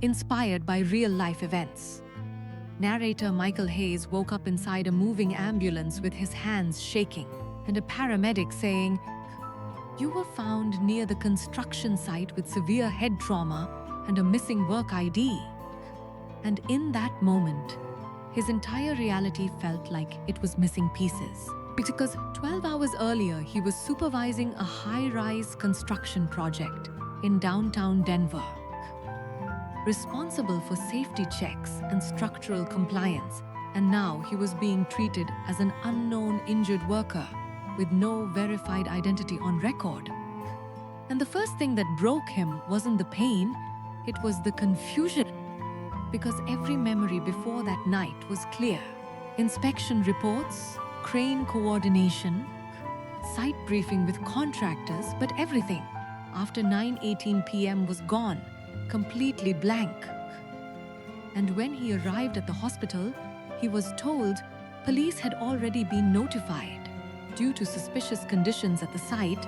inspired by real-life events. Narrator Michael Hayes woke up inside a moving ambulance with his hands shaking, and a paramedic saying, "You were found near the construction site with severe head trauma and a missing work ID." And in that moment, his entire reality felt like it was missing pieces. Because 12 hours earlier, he was supervising a high-rise construction project in downtown Denver, responsible for safety checks and structural compliance, and now he was being treated as an unknown injured worker with no verified identity on record. And the first thing that broke him wasn't the pain, it was the confusion. Because every memory before that night was clear. Inspection reports, crane coordination, site briefing with contractors, but everything after 9:18 p.m. was gone, completely blank. And when he arrived at the hospital, he was told police had already been notified due to suspicious conditions at the site,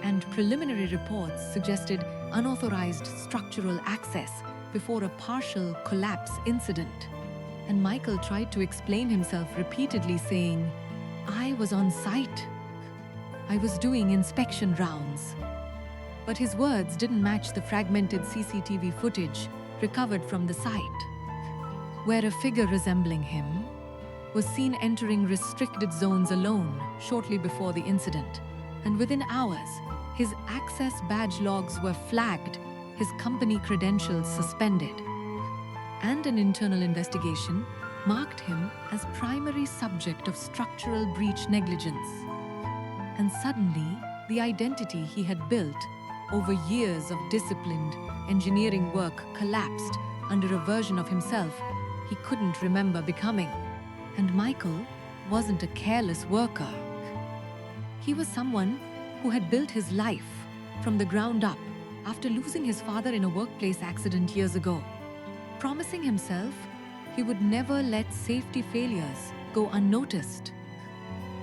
and preliminary reports suggested unauthorized structural access before a partial collapse incident. And Michael tried to explain himself repeatedly, saying, "I was on site. I was doing inspection rounds." But his words didn't match the fragmented CCTV footage recovered from the site, where a figure resembling him was seen entering restricted zones alone shortly before the incident. And within hours, his access badge logs were flagged, his company credentials suspended, and an internal investigation marked him as primary subject of structural breach negligence. And suddenly, the identity he had built over years of disciplined engineering work collapsed under a version of himself he couldn't remember becoming. And Michael wasn't a careless worker. He was someone who had built his life from the ground up after losing his father in a workplace accident years ago, promising himself he would never let safety failures go unnoticed,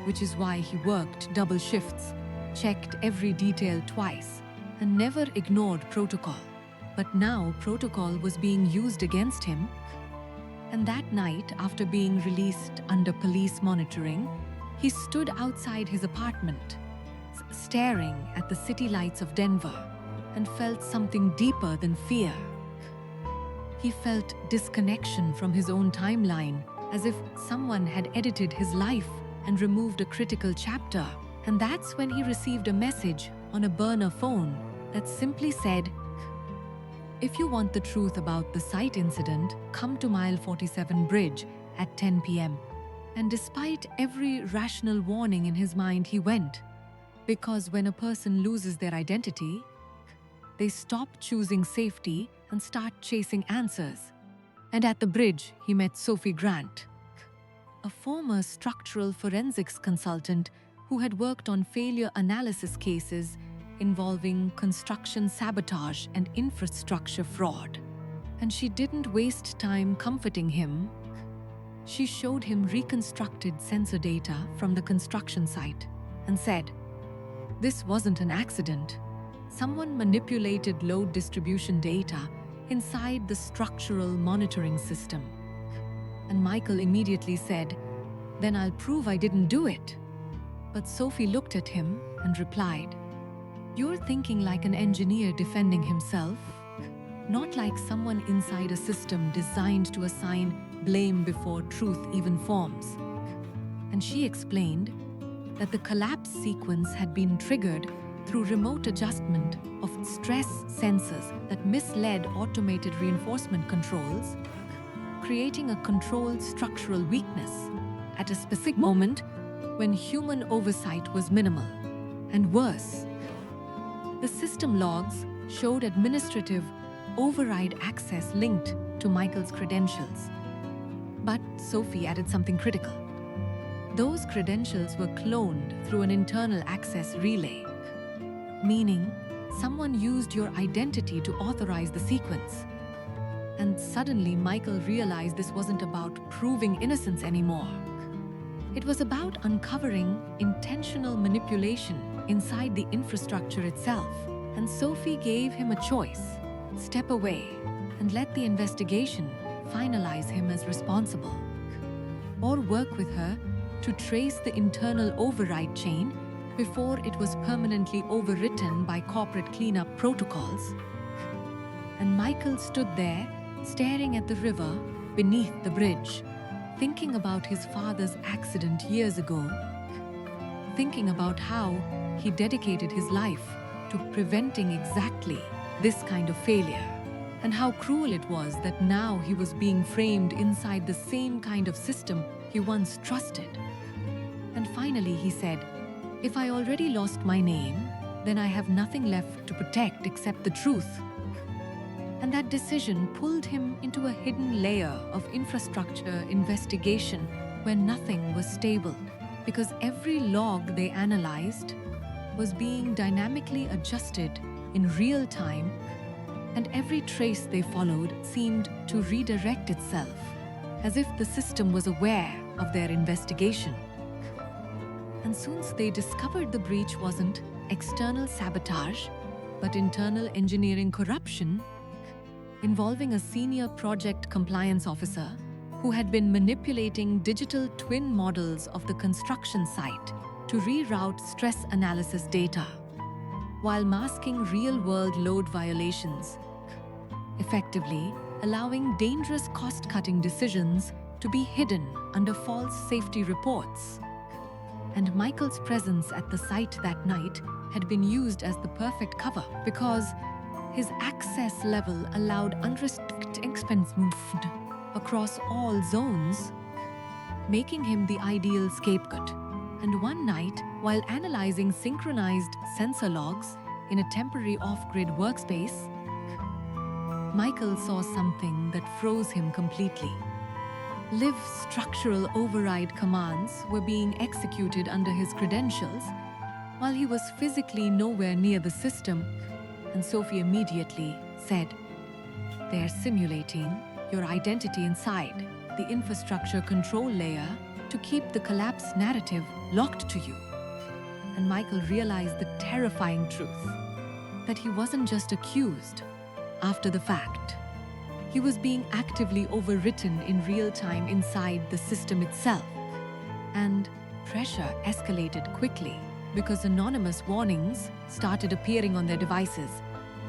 which is why he worked double shifts, checked every detail twice, and never ignored protocol. But now protocol was being used against him, and that night, after being released under police monitoring, he stood outside his apartment, staring at the city lights of Denver, and felt something deeper than fear. He felt disconnection from his own timeline, as if someone had edited his life and removed a critical chapter. And that's when he received a message on a burner phone that simply said, "If you want the truth about the site incident, come to mile 47 bridge at 10 p.m. And despite every rational warning in his mind, he went. Because when a person loses their identity, they stop choosing safety and start chasing answers. And at the bridge, he met Sophie Grant, a former structural forensics consultant who had worked on failure analysis cases involving construction sabotage and infrastructure fraud. And she didn't waste time comforting him. She showed him reconstructed sensor data from the construction site and said, "This wasn't an accident. Someone manipulated load distribution data inside the structural monitoring system." And Michael immediately said, "Then I'll prove I didn't do it." But Sophie looked at him and replied, "You're thinking like an engineer defending himself, not like someone inside a system designed to assign blame before truth even forms." And she explained that the collapse sequence had been triggered through remote adjustment of stress sensors that misled automated reinforcement controls, creating a controlled structural weakness at a specific moment when human oversight was minimal. And worse, the system logs showed administrative override access linked to Michael's credentials. But Sophie added something critical. Those credentials were cloned through an internal access relay, meaning someone used your identity to authorize the sequence. And suddenly Michael realized this wasn't about proving innocence anymore. It was about uncovering intentional manipulation inside the infrastructure itself. And Sophie gave him a choice: step away and let the investigation finalize him as responsible, or work with her to trace the internal override chain before it was permanently overwritten by corporate cleanup protocols. And Michael stood there, staring at the river beneath the bridge, thinking about his father's accident years ago, thinking about how he dedicated his life to preventing exactly this kind of failure, and how cruel it was that now he was being framed inside the same kind of system he once trusted. And finally he said, "If I already lost my name, then I have nothing left to protect except the truth." And that decision pulled him into a hidden layer of infrastructure investigation where nothing was stable, because every log they analyzed was being dynamically adjusted in real time, and every trace they followed seemed to redirect itself, as if the system was aware of their investigation. And soon they discovered the breach wasn't external sabotage, but internal engineering corruption involving a senior project compliance officer who had been manipulating digital twin models of the construction site to reroute stress analysis data, while masking real-world load violations, effectively allowing dangerous cost-cutting decisions to be hidden under false safety reports. And Michael's presence at the site that night had been used as the perfect cover because his access level allowed unrestricted expense movement across all zones, making him the ideal scapegoat. And one night, while analyzing synchronized sensor logs in a temporary off-grid workspace, Michael saw something that froze him completely. Live structural override commands were being executed under his credentials while he was physically nowhere near the system, and Sophie immediately said, "They're simulating your identity inside the infrastructure control layer to keep the collapse narrative locked to you." And Michael realized the terrifying truth that he wasn't just accused after the fact. He was being actively overwritten in real time inside the system itself. And pressure escalated quickly because anonymous warnings started appearing on their devices,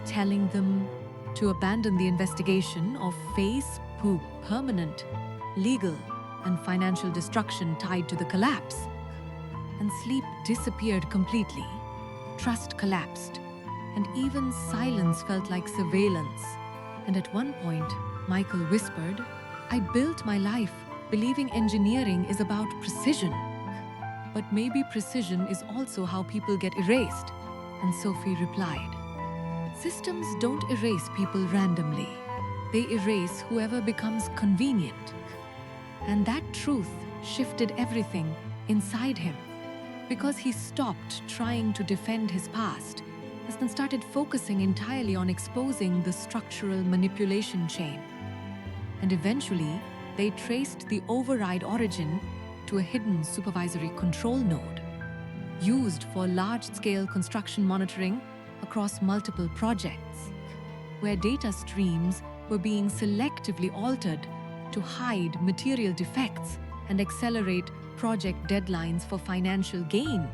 telling them to abandon the investigation or face permanent legal and financial destruction tied to the collapse. And sleep disappeared completely. Trust collapsed, and even silence felt like surveillance. And at one point, Michael whispered, "I built my life believing engineering is about precision. But maybe precision is also how people get erased." And Sophie replied, "Systems don't erase people randomly. They erase whoever becomes convenient." And that truth shifted everything inside him, because he stopped trying to defend his past and started focusing entirely on exposing the structural manipulation chain. And eventually, they traced the override origin to a hidden supervisory control node, used for large-scale construction monitoring across multiple projects, where data streams were being selectively altered to hide material defects and accelerate project deadlines for financial gain.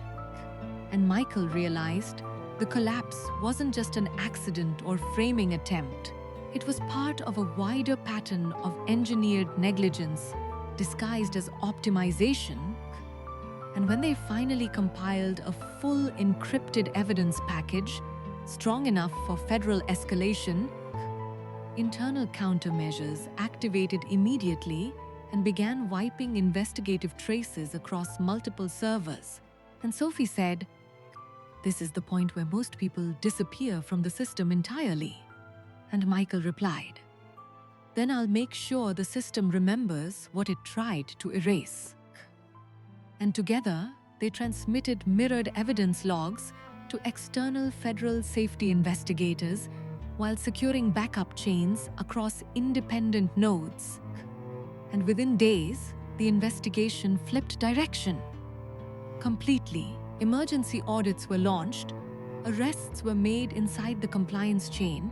And Michael realized the collapse wasn't just an accident or framing attempt. It was part of a wider pattern of engineered negligence disguised as optimization. And when they finally compiled a full encrypted evidence package strong enough for federal escalation, internal countermeasures activated immediately and began wiping investigative traces across multiple servers. And Sophie said, "This is the point where most people disappear from the system entirely." And Michael replied, "Then I'll make sure the system remembers what it tried to erase." And together, they transmitted mirrored evidence logs to external federal safety investigators while securing backup chains across independent nodes. And within days, the investigation flipped direction completely. Emergency audits were launched, arrests were made inside the compliance chain,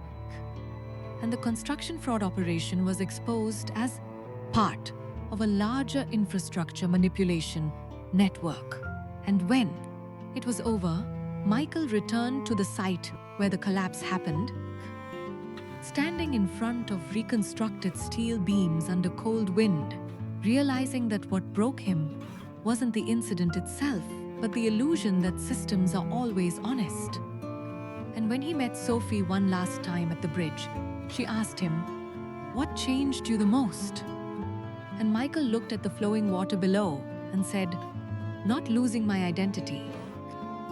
and the construction fraud operation was exposed as part of a larger infrastructure manipulation network. And when it was over, Michael returned to the site where the collapse happened. Standing in front of reconstructed steel beams under cold wind, realizing that what broke him wasn't the incident itself, but the illusion that systems are always honest. And when he met Sophie one last time at the bridge, she asked him, "What changed you the most?" And Michael looked at the flowing water below and said, "Not losing my identity,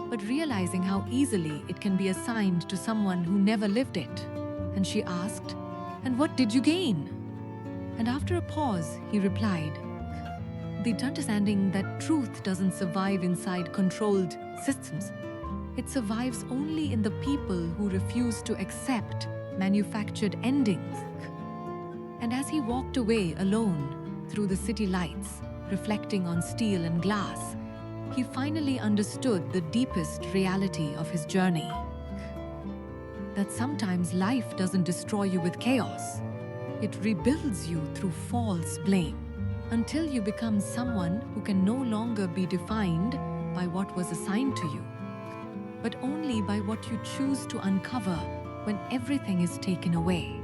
but realizing how easily it can be assigned to someone who never lived it." And she asked, "And what did you gain?" And after a pause, he replied, "The understanding that truth doesn't survive inside controlled systems. It survives only in the people who refuse to accept manufactured endings." And as he walked away alone through the city lights, reflecting on steel and glass, he finally understood the deepest reality of his journey. That sometimes life doesn't destroy you with chaos. It rebuilds you through false blame, until you become someone who can no longer be defined by what was assigned to you, but only by what you choose to uncover when everything is taken away.